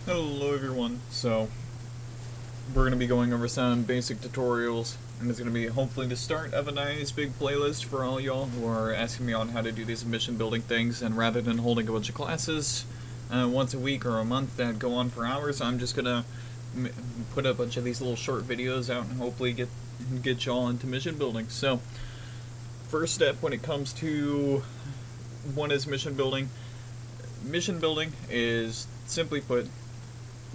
Hello everyone. So we're going to be going over some basic tutorials, and it's going to be hopefully the start of a nice big playlist for all y'all who are asking me on how to do these mission building things. And rather than holding a bunch of classes once a week or a month that go on for hours, I'm just going to put a bunch of these little short videos out and hopefully get y'all into mission building. So first step when it comes to one is mission building. Mission building is, simply put,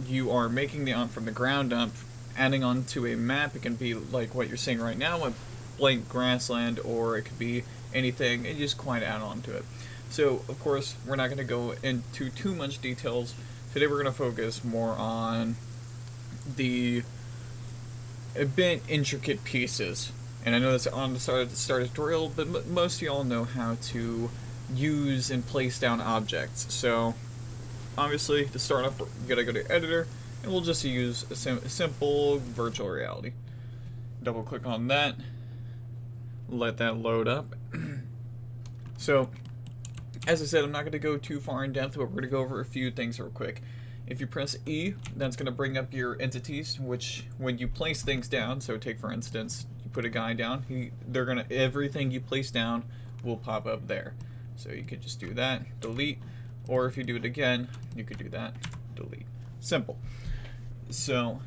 you are making the from the ground up, adding onto a map. It can be like what you're seeing right now, a blank grassland, or it could be anything, and you just quite add on to it. So, of course, we're not going to go into too much details. Today we're going to focus more on the a bit intricate pieces. And I know that's on the start tutorial, but most of y'all know how to use and place down objects. So obviously, to start off, you gotta go to editor, and we'll just use a simple virtual reality. Double click on that, let that load up. So, as I said, I'm not gonna go too far in depth, but we're gonna go over a few things real quick. If you press E, that's gonna bring up your entities, which when you place things down, so take for instance, you put a guy down, everything you place down will pop up there. So you could just do that, delete, or if you do it again, you could do that, delete. Simple. So,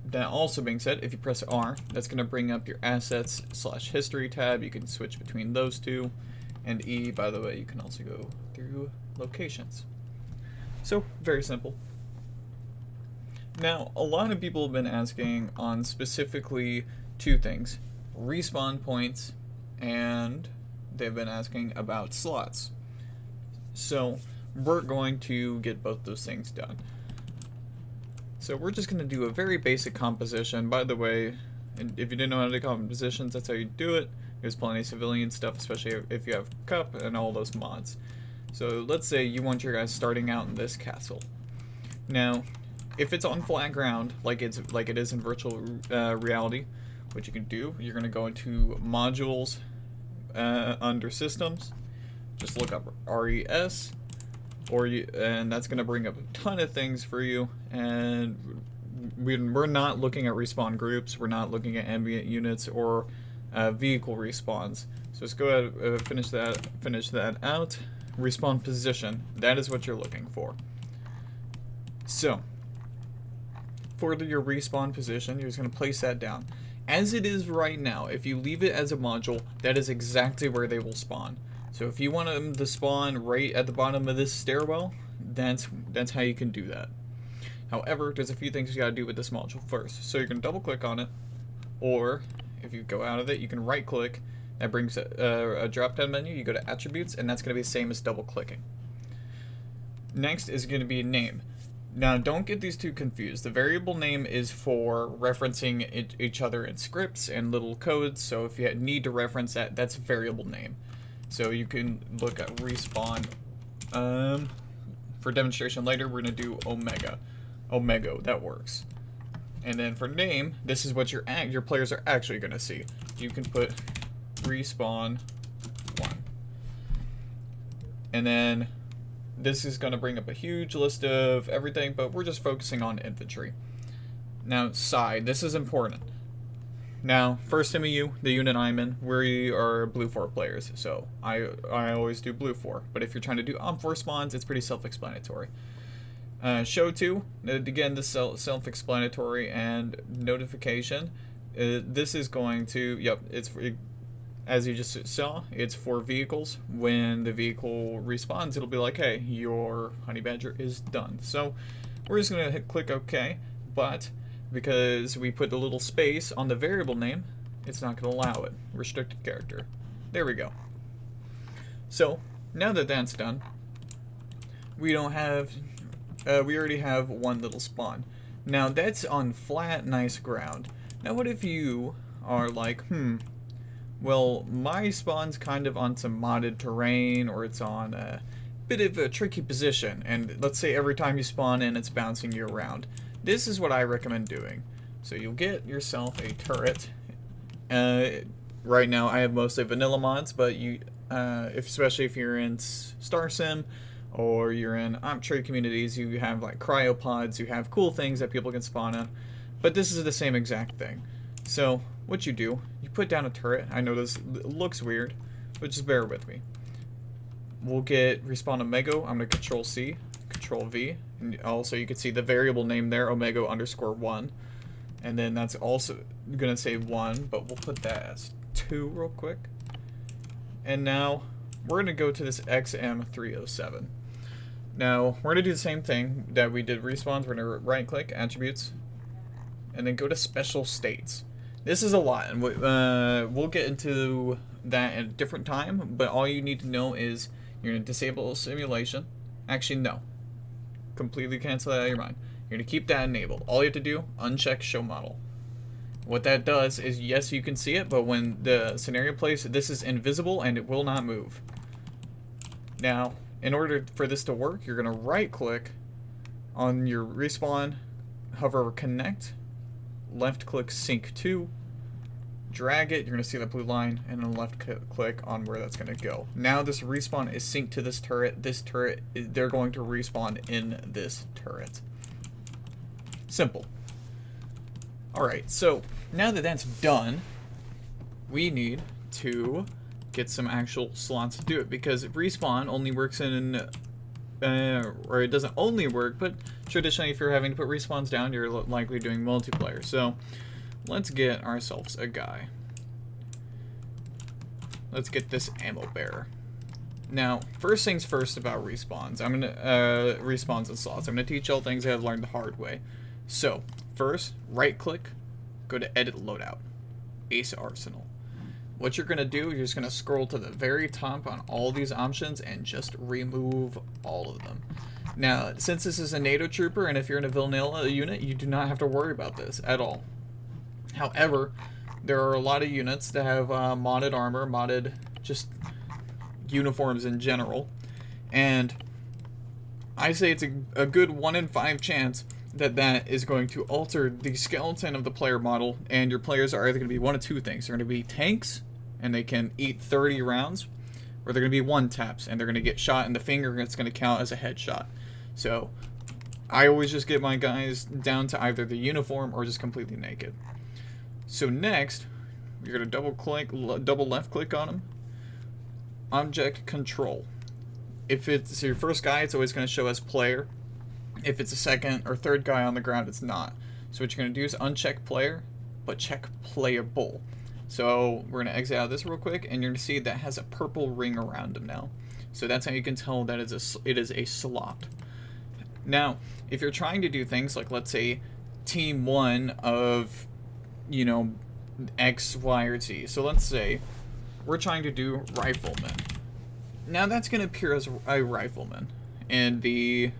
that also being said, if you press R, that's going to bring up your assets / history tab. You can switch between those two. And E, by the way, you can also go through locations. So, very simple. Now, a lot of people have been asking on specifically two things: respawn points, and they've been asking about slots. So we're going to get both those things done. So we're just going to do a very basic composition. By the way, if you didn't know how to do compositions, that's how you do it. There's plenty of civilian stuff, especially if you have cup and all those mods. So let's say you want your guys starting out in this castle. Now, if it's on flat ground, like it is in virtual reality, what you can do, you're going to go into modules under systems. Just look up RES, and that's going to bring up a ton of things for you. And we're not looking at respawn groups. We're not looking at ambient units or vehicle respawns. So let's go ahead finish that out. Respawn position. That is what you're looking for. So for your respawn position, you're just going to place that down. As it is right now, if you leave it as a module, that is exactly where they will spawn. So if you want them to spawn right at the bottom of this stairwell, that's how you can do that. However, there's a few things you gotta do with this module first. So you can double click on it, or if you go out of it, you can right click. That brings a drop down menu. You go to attributes, and that's gonna be the same as double clicking. Next is gonna be name. Now, don't get these two confused. The variable name is for referencing each other in scripts and little codes. So if you need to reference that, that's variable name. So you can look at respawn. For demonstration later, we're gonna do omega. Omega, that works. And then for name, this is what your players are actually gonna see. You can put respawn 1. And then this is gonna bring up a huge list of everything, but we're just focusing on infantry. Now, side, this is important. Now, first MEU, the unit I'm in, we are blue 4 players, so I always do blue 4. But if you're trying to do 4 spawns, it's pretty self-explanatory. Show 2, again, this self-explanatory, and notification. This is going to, as you just saw, it's for vehicles. When the vehicle respawns, it'll be like, hey, your honey badger is done. So we're just going to click OK, but because we put the little space on the variable name, it's not going to allow it. Restricted character. There we go. So now that that's done, we already have one little spawn. Now that's on flat, nice ground. Now what if you are like, well, my spawn's kind of on some modded terrain, or it's on a bit of a tricky position, and let's say every time you spawn in, it's bouncing you around. This is what I recommend doing. So you'll get yourself a turret. Right now I have mostly vanilla mods, but especially if you're in Star Sim or you're in trade communities, you have like cryopods, you have cool things that people can spawn in. But this is the same exact thing. So what you do, you put down a turret. I know this looks weird, but just bear with me. We'll get respawn Omega. I'm going to Control C, Control V, and also you can see the variable name there, Omega _1. And then that's also going to say 1, but we'll put that as 2 real quick. And now we're going to go to this XM307. Now we're going to do the same thing that we did respawns. We're going to right click, attributes, and then go to special states. This is a lot, and we'll get into that at a different time, but all you need to know is you're going to disable simulation. Actually, no. Completely cancel that out of your mind. You're going to keep that enabled. All you have to do, uncheck show model. What that does is, yes, you can see it, but when the scenario plays, this is invisible and it will not move. Now, in order for this to work, you're going to right click on your respawn, hover over connect, left click sync to, drag it, you're going to see that blue line, and then left click on where that's going to go. Now this respawn is synced to this turret. This turret, they're going to respawn in this turret. Simple. Alright, so now that that's done, we need to get some actual slots to do it, because respawn only works in, or it doesn't only work, but traditionally if you're having to put respawns down, you're likely doing multiplayer. So let's get ourselves a guy. Let's get this ammo bearer. Now, first things first about respawns. I'm gonna respawns and slots. I'm gonna teach y'all things I've learned the hard way. So first, right click, go to edit loadout, Ace Arsenal. What you're gonna do, you're just gonna scroll to the very top on all these options and just remove all of them. Now, since this is a NATO trooper, and if you're in a vanilla unit, you do not have to worry about this at all. However, there are a lot of units that have modded armor, modded just uniforms in general, and I say it's a good 1 in 5 chance that that is going to alter the skeleton of the player model, and your players are either going to be one of two things. They're going to be tanks, and they can eat 30 rounds, or they're going to be one-taps, and they're going to get shot in the finger, and it's going to count as a headshot. So I always just get my guys down to either the uniform or just completely naked. So next, you're going to double left click on them. Object control. If it's your first guy, it's always going to show as player. If it's a second or third guy on the ground, it's not. So what you're going to do is uncheck player, but check playable. So we're going to exit out of this real quick, and you're going to see that has a purple ring around him now. So that's how you can tell that it is a slot. Now, if you're trying to do things like, let's say, team 1 of, you know, X, Y, or Z. So let's say we're trying to do rifleman. Now that's going to appear as a rifleman in the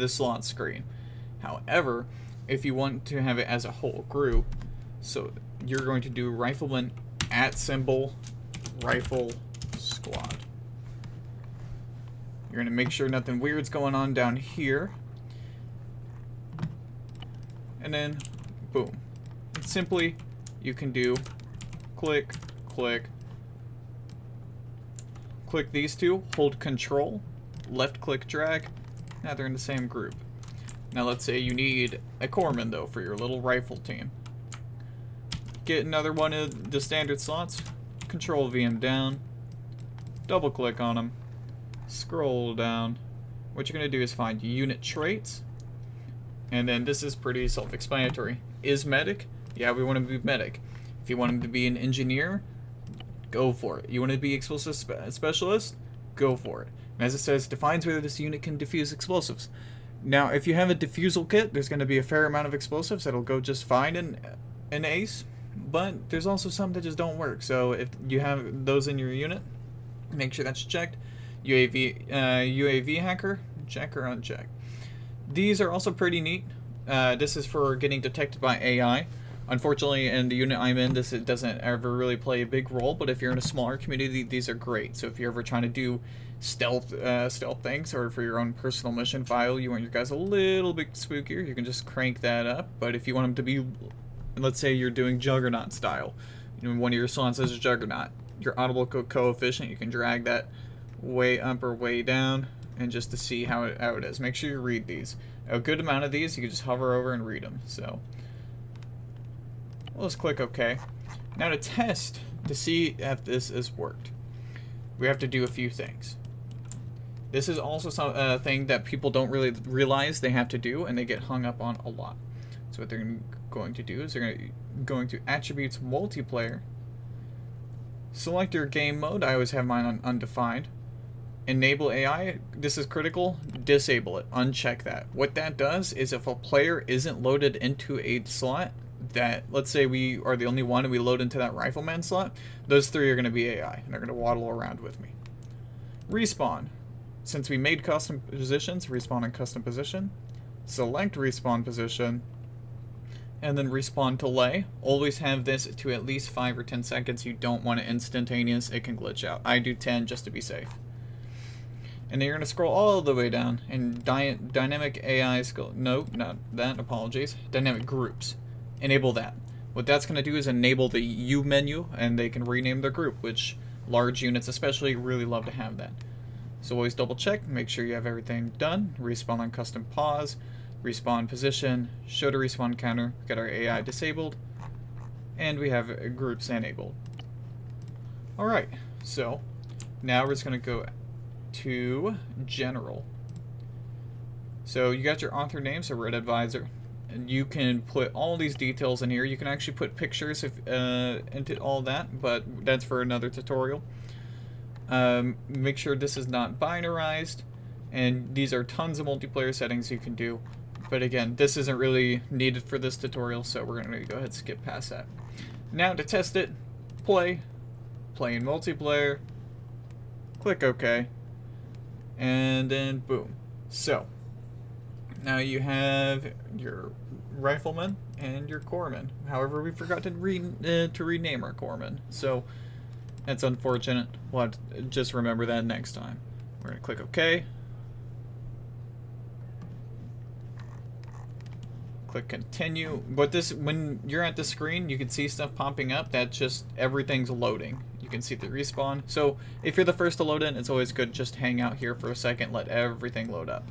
slot screen. However, if you want to have it as a whole group, so you're going to do rifleman @ rifle squad. You're going to make sure nothing weird's going on down here. And then, boom. Simply, you can do click, click, click these two, hold control, left click drag. Now they're in the same group. Now let's say you need a corpsman though for your little rifle team. Get another one of the standard slots, control V them down, double click on them, scroll down. What you're going to do is find unit traits, and then this is pretty self-explanatory. Is medic? Yeah, we want him to be medic. If you want him to be an engineer, go for it. You want to be explosive specialist? Go for it. And as it says, defines whether this unit can defuse explosives. Now, if you have a defusal kit, there's going to be a fair amount of explosives that'll go just fine in an ace, but there's also some that just don't work. So if you have those in your unit, make sure that's checked. UAV hacker, check or uncheck. These are also pretty neat. This is for getting detected by AI. Unfortunately, in the unit I'm in, it doesn't ever really play a big role, but if you're in a smaller community, these are great. So if you're ever trying to do stealth things, or for your own personal mission file, you want your guys a little bit spookier, you can just crank that up. But if you want them to be, let's say you're doing Juggernaut style, you know, one of your slots is a Juggernaut, your audible coefficient, you can drag that way up or way down, and just to see how it is. Make sure you read these. A good amount of these, you can just hover over and read them. So we'll just click OK. Now to test, to see if this has worked, we have to do a few things. This is also some thing that people don't really realize they have to do, and they get hung up on a lot. So what they're going to do is they're going to attributes multiplayer, select your game mode. I always have mine on undefined. Enable AI, this is critical, disable it, uncheck that. What that does is if a player isn't loaded into a slot, that, let's say we are the only one and we load into that rifleman slot, those 3 are going to be AI, and they're going to waddle around with me. Respawn. Since we made custom positions, respawn in custom position, select respawn position, and then respawn delay. Always have this to at least 5 or 10 seconds. You don't want it instantaneous, it can glitch out. I do 10 just to be safe. And then you're going to scroll all the way down, and dynamic AI skill, no, not that, apologies, dynamic groups. Enable that. What that's going to do is enable the U menu, and they can rename their group, which large units especially really love to have that. So always double check, make sure you have everything done. Respawn on custom pause, respawn position, show to respawn counter, get our AI disabled, and we have groups enabled. Alright, so now we're just going to go to general. So you got your author name, so Red Advisor, and you can put all these details in here. You can actually put pictures into all that, but that's for another tutorial. Make sure this is not binarized, and these are tons of multiplayer settings you can do, but again, this isn't really needed for this tutorial, so we're going to go ahead and skip past that. Now to test it, play in multiplayer, click OK, and then boom. So now you have your rifleman and your corpsman. However, we forgot to rename our corpsman, so that's unfortunate. We'll have to just remember that next time. We're going to click OK. Click continue. But this, when you're at the screen, you can see stuff popping up. That's just everything's loading. You can see the respawn. So if you're the first to load in, it's always good just hang out here for a second, let everything load up.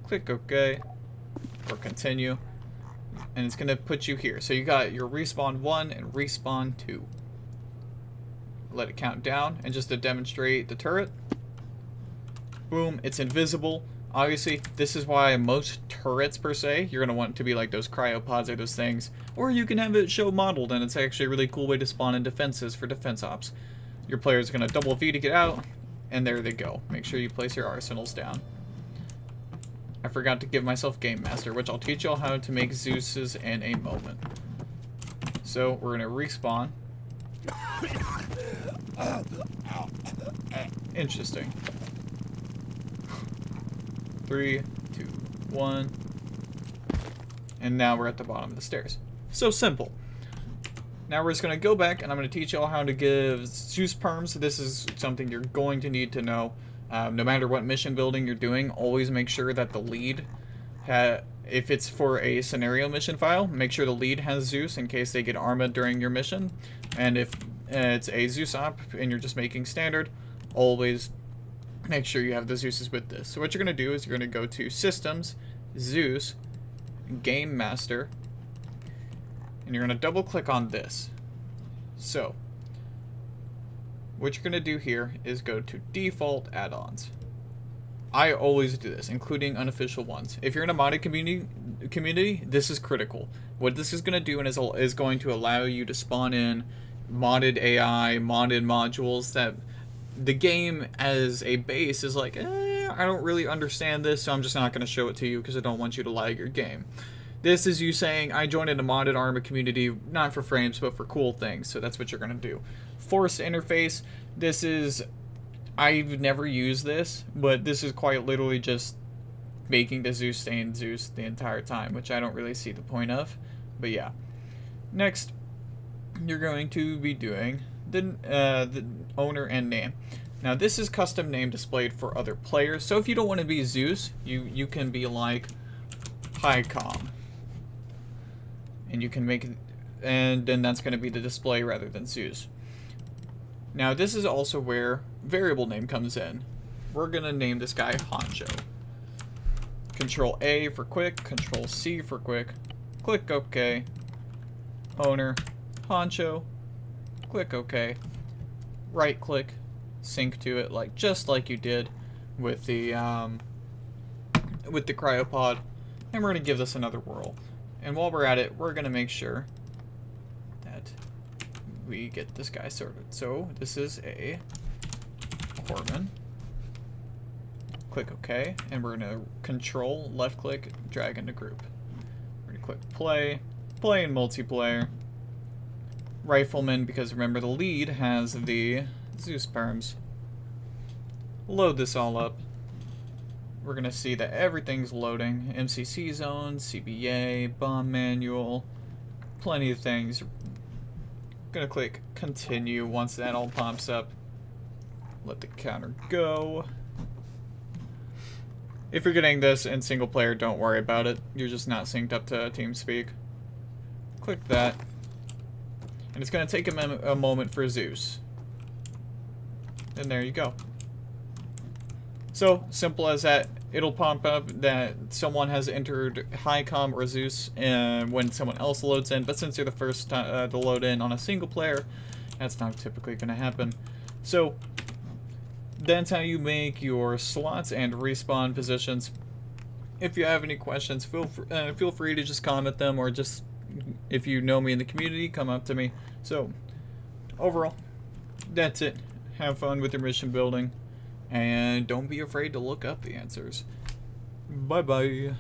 Click OK or continue. And it's going to put you here. So you got your respawn 1 and respawn 2. Let it count down, and just to demonstrate the turret, boom, it's invisible. Obviously, this is why most turrets per se, you're going to want to be like those cryopods or those things, or you can have it show modeled, and it's actually a really cool way to spawn in defenses for defense ops. Your player's going to double V to get out, and there they go. Make sure you place your arsenals down. I forgot to give myself Game Master, which I'll teach y'all how to make Zeus's in a moment. So we're going to respawn. Interesting. 3, 2, 1. And now we're at the bottom of the stairs. So simple. Now we're just going to go back, and I'm going to teach y'all how to give Zeus perms. This is something you're going to need to know. No matter what mission building you're doing, always make sure that the lead, if it's for a scenario mission file, make sure the lead has Zeus in case they get Arma during your mission. And if it's a Zeus op and you're just making standard, always make sure you have the Zeuses with this. So what you're going to do is you're going to go to Systems, Zeus, Game Master, and you're going to double click on this. So what you're going to do here is go to Default Add-ons. I always do this, including unofficial ones. If you're in a modded community, this is critical. What this is going to do is going to allow you to spawn in modded AI, modded modules that the game as a base is like, I don't really understand this, so I'm just not going to show it to you because I don't want you to lag your game. This is you saying, I joined in a modded Arma community, not for frames, but for cool things, so that's what you're going to do. Forced interface, this is, I've never used this, but this is quite literally just making the Zeus stay in Zeus the entire time, which I don't really see the point of, but yeah. Next, you're going to be doing the owner and name. Now this is custom name displayed for other players, so if you don't want to be Zeus, you can be like Highcom, and you can make it, and then that's going to be the display rather than Zeus. Now this is also where variable name comes in. we're gonna name this guy Honcho. Control A for quick, Control C for quick, click OK, owner, Honcho, click OK, right click, sync to it just like you did with the cryopod, and we're gonna give this another whirl. And while we're at it, we're gonna make sure that we get this guy sorted. So this is a Corman. Click OK, and we're gonna control left click, drag into group. We're gonna click play, play in multiplayer. Rifleman, because remember the lead has the Zeus perms. Load this all up. We're gonna see that everything's loading. MCC zone, CBA, bomb manual, plenty of things. Gonna click continue once that all pops up. Let the counter go. If you're getting this in single player, don't worry about it. You're just not synced up to TeamSpeak. Click that. And it's going to take a moment for Zeus. And there you go. So, simple as that. It'll pop up that someone has entered HiCom or Zeus when someone else loads in. But since you're the first to load in on a single player, that's not typically going to happen. So, that's how you make your slots and respawn positions. If you have any questions, feel free to just comment them, or just, if you know me in the community, come up to me. So, overall, that's it. Have fun with your mission building, and don't be afraid to look up the answers. Bye-bye.